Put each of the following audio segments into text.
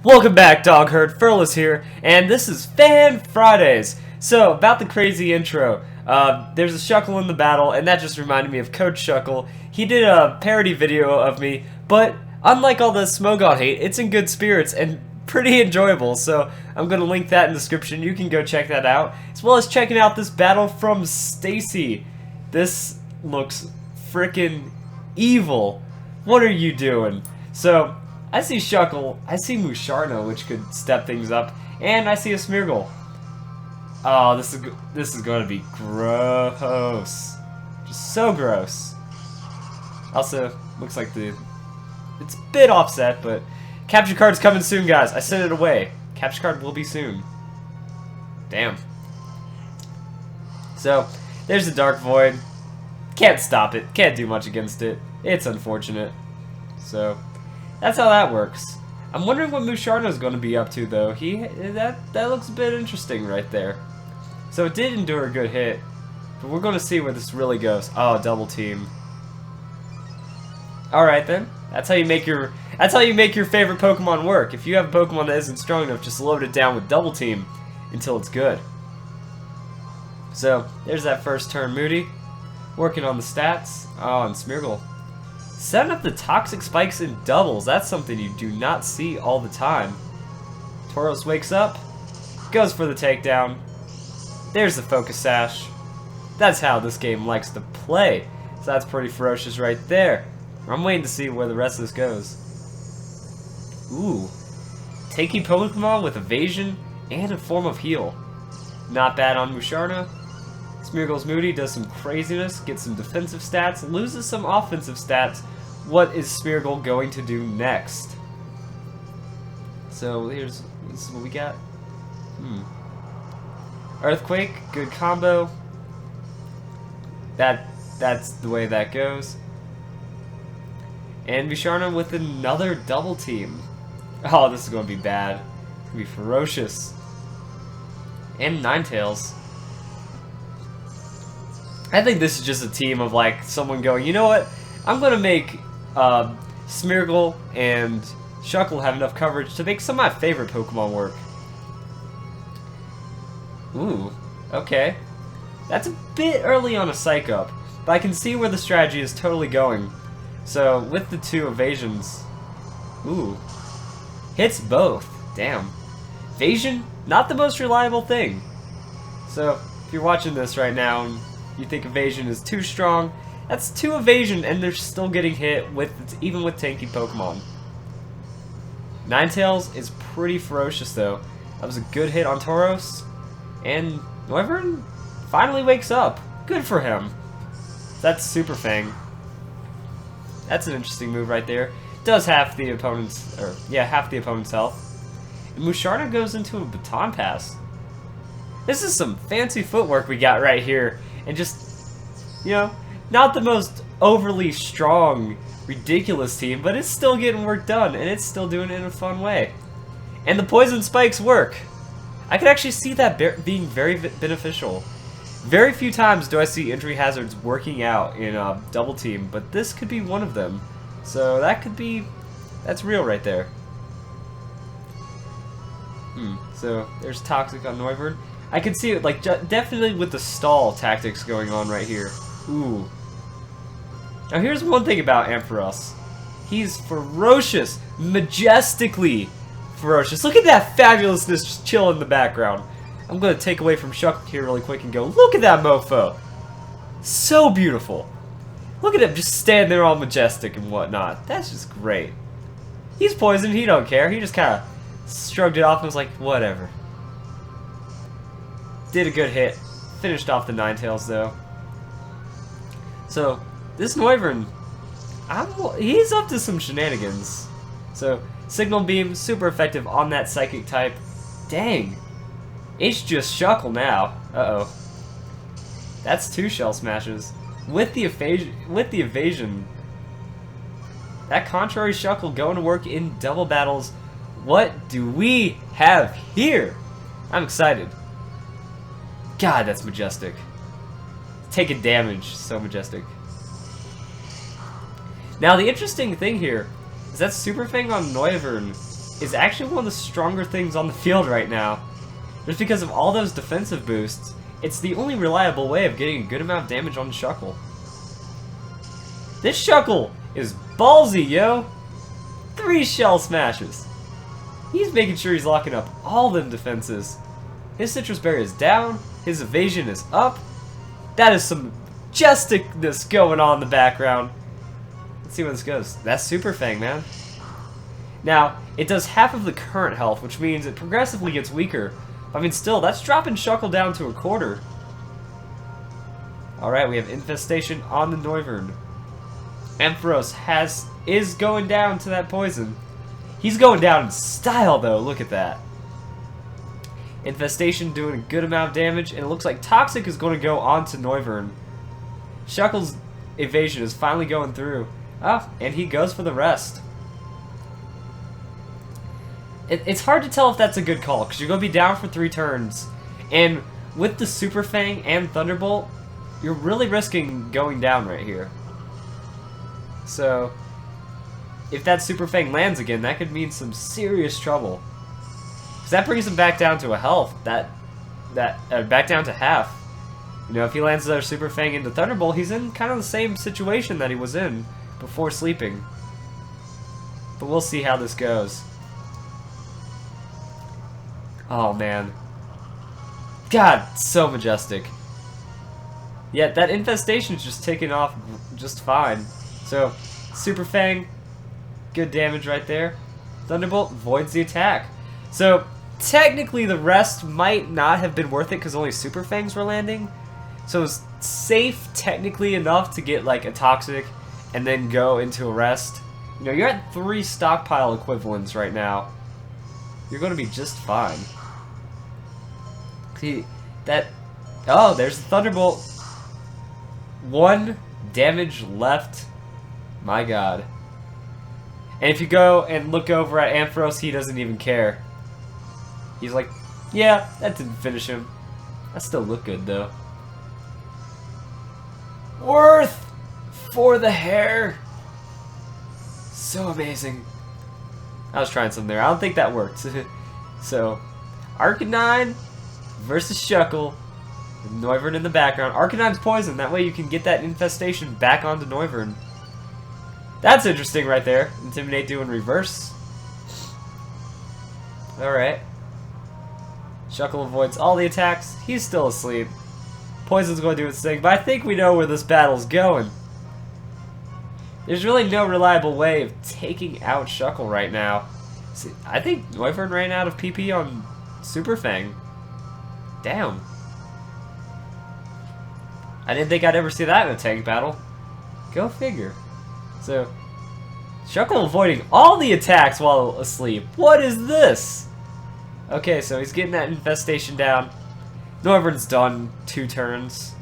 Welcome back, Dog Herd. Furless here, and this is Fan Fridays. So, about the crazy intro, there's a Shuckle in the battle, and that just reminded me of Coach Shuckle. He did a parody video of me, but unlike all the Smogon hate, it's in good spirits and pretty enjoyable, so I'm going to link that in the description. You can go check that out, as well as checking out this battle from STACIE. This looks frickin' evil. What are you doing? So, I see Shuckle, I see Musharno, which could step things up, and I see a Smeargle. Oh, this is going to be gross. Just so gross. Also, looks like it's a bit offset, but capture card's coming soon, guys. I sent it away. Capture card will be soon. Damn. So, there's the Dark Void. Can't stop it. Can't do much against it. It's unfortunate. So, that's how that works. I'm wondering what Musharno's going to be up to, though. That looks a bit interesting right there. So it did endure a good hit, but we're going to see where this really goes. Oh, double team. All right then. That's how you make your favorite Pokemon work. If you have a Pokemon that isn't strong enough, just load it down with double team until it's good. So there's that first turn, Moody, working on the stats. Oh, and Smeargle. Setting up the toxic spikes in doubles, that's something you do not see all the time. Tauros wakes up, goes for the takedown. There's the Focus Sash. That's how this game likes to play. So that's pretty ferocious right there. I'm waiting to see where the rest of this goes. Ooh. Taking Pokemon with evasion and a form of heal. Not bad on Musharno. Smeargle's Moody does some craziness, gets some defensive stats, loses some offensive stats. What is Smeargle going to do next? So this is what we got. Earthquake, good combo. That's the way that goes. And Musharno with another double team. Oh, this is going to be bad. It's going to be ferocious. And Ninetales. I think this is just a team of like someone going, you know what? I'm going to make Smeargle and Shuckle have enough coverage to make some of my favorite Pokemon work. Ooh, okay. That's a bit early on a Psych Up, but I can see where the strategy is totally going. So, with the two evasions... Ooh. Hits both. Damn. Evasion, not the most reliable thing. So, if you're watching this right now and you think evasion is too strong, that's 2 evasion and they're still getting hit even with tanky Pokemon. Ninetales is pretty ferocious though. That was a good hit on Tauros. And Noivern finally wakes up. Good for him. That's Super Fang. That's an interesting move right there. Does half the opponent's health. And Musharno goes into a Baton Pass. This is some fancy footwork we got right here. And just, you know, not the most overly strong, ridiculous team, but it's still getting work done, and it's still doing it in a fun way. And the poison spikes work. I could actually see that being very beneficial. Very few times do I see injury hazards working out in a double team, but this could be one of them. So that's real right there. So there's Toxic on Noivern. I can see it, like, definitely with the stall tactics going on right here. Ooh. Now here's one thing about Ampharos. He's ferocious. Majestically ferocious. Look at that fabulousness just chill in the background. I'm going to take away from Shuckle here really quick and go, look at that mofo. So beautiful. Look at him just standing there all majestic and whatnot. That's just great. He's poisoned. He don't care. He just kind of shrugged it off and was like, whatever. Did a good hit. Finished off the Ninetales though. So, this Noivern, he's up to some shenanigans. So, Signal Beam, super effective on that Psychic type. Dang. It's just Shuckle now. Uh-oh. That's 2 Shell Smashes. With the evasion. That contrary Shuckle going to work in double battles. What do we have here? I'm excited. God, that's majestic. Taking damage, so majestic. Now the interesting thing here is that Super Fang on Noivern is actually one of the stronger things on the field right now. Just because of all those defensive boosts, it's the only reliable way of getting a good amount of damage on the Shuckle. This Shuckle is ballsy, yo! 3 shell smashes. He's making sure he's locking up all them defenses. His Citrus Berry is down, his evasion is up. That is some majesticness going on in the background. Let's see where this goes. That's Super Fang, man. Now, it does half of the current health, which means it progressively gets weaker. I mean, still, that's dropping Shuckle down to a quarter. Alright, we have Infestation on the Noivern. Ampharos is going down to that poison. He's going down in style, though. Look at that. Infestation doing a good amount of damage, and it looks like Toxic is going to go on to Noivern. Shuckle's evasion is finally going through. Oh, and he goes for the rest. It's hard to tell if that's a good call, because you're going to be down for 3 turns. And with the Super Fang and Thunderbolt, you're really risking going down right here. So, if that Super Fang lands again, that could mean some serious trouble. Because that brings him back down to a health. Back down to half. You know, if he lands another Super Fang into Thunderbolt, he's in kind of the same situation that he was in before sleeping. But we'll see how this goes. Oh, man. God, so majestic. Yeah, that infestation's just taking off just fine. So, Super Fang, good damage right there. Thunderbolt voids the attack. So, technically the rest might not have been worth it because only Super Fangs were landing. So it's safe technically enough to get like a Toxic and then go into a rest. You know, you're at 3 stockpile equivalents right now. You're going to be just fine. See, that... Oh, there's the Thunderbolt. 1 damage left. My god. And if you go and look over at Ampharos, he doesn't even care. He's like, yeah, that didn't finish him. That still looked good, though. Worth for the hair. So amazing. I was trying something there. I don't think that worked. So, Arcanine versus Shuckle. With Noivern in the background. Arcanine's poison. That way you can get that infestation back onto Noivern. That's interesting right there. Intimidate doing reverse. Alright. Shuckle avoids all the attacks. He's still asleep. Poison's going to do its thing, but I think we know where this battle's going. There's really no reliable way of taking out Shuckle right now. See, I think Noivern ran out of PP on Super Fang. Damn. I didn't think I'd ever see that in a tank battle. Go figure. So, Shuckle avoiding all the attacks while asleep. What is this? Okay, so he's getting that infestation down. Noivern's done 2 turns.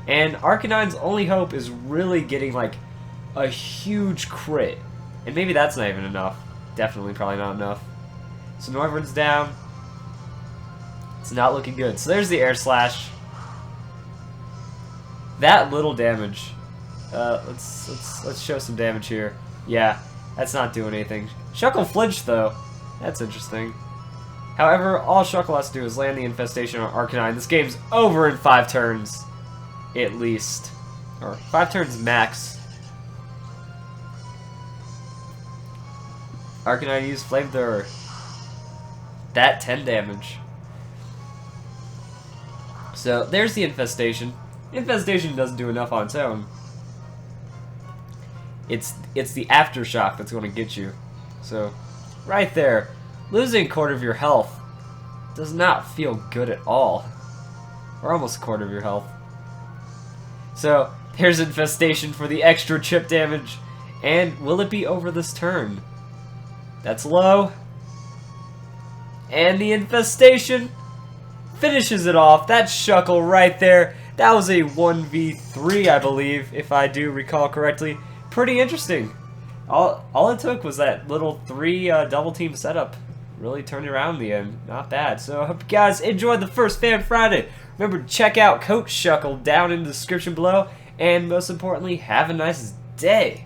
And Arcanine's only hope is really getting like a huge crit. And maybe that's not even enough. Definitely probably not enough. So Noivern's down. It's not looking good. So there's the Air Slash. That little damage. Let's show some damage here. Yeah, that's not doing anything. Shuckle flinched though. That's interesting. However, all Shuckle has to do is land the infestation on Arcanine. This game's over in 5 turns, at least, or 5 turns max. Arcanine used Flamethrower. That 10 damage. So there's the infestation. Infestation doesn't do enough on its own. It's the aftershock that's going to get you. So, right there, losing a quarter of your health does not feel good at all. Or almost a quarter of your health. So, here's Infestation for the extra chip damage. And will it be over this turn? That's low. And the Infestation finishes it off. That's Shuckle right there. That was a 1v3, I believe, if I do recall correctly. Pretty interesting. All it took was that little 3 double team setup. Really turned around in the end. Not bad. So I hope you guys enjoyed the first Fan Friday. Remember to check out Coach Shuckle down in the description below. And most importantly, have a nice day.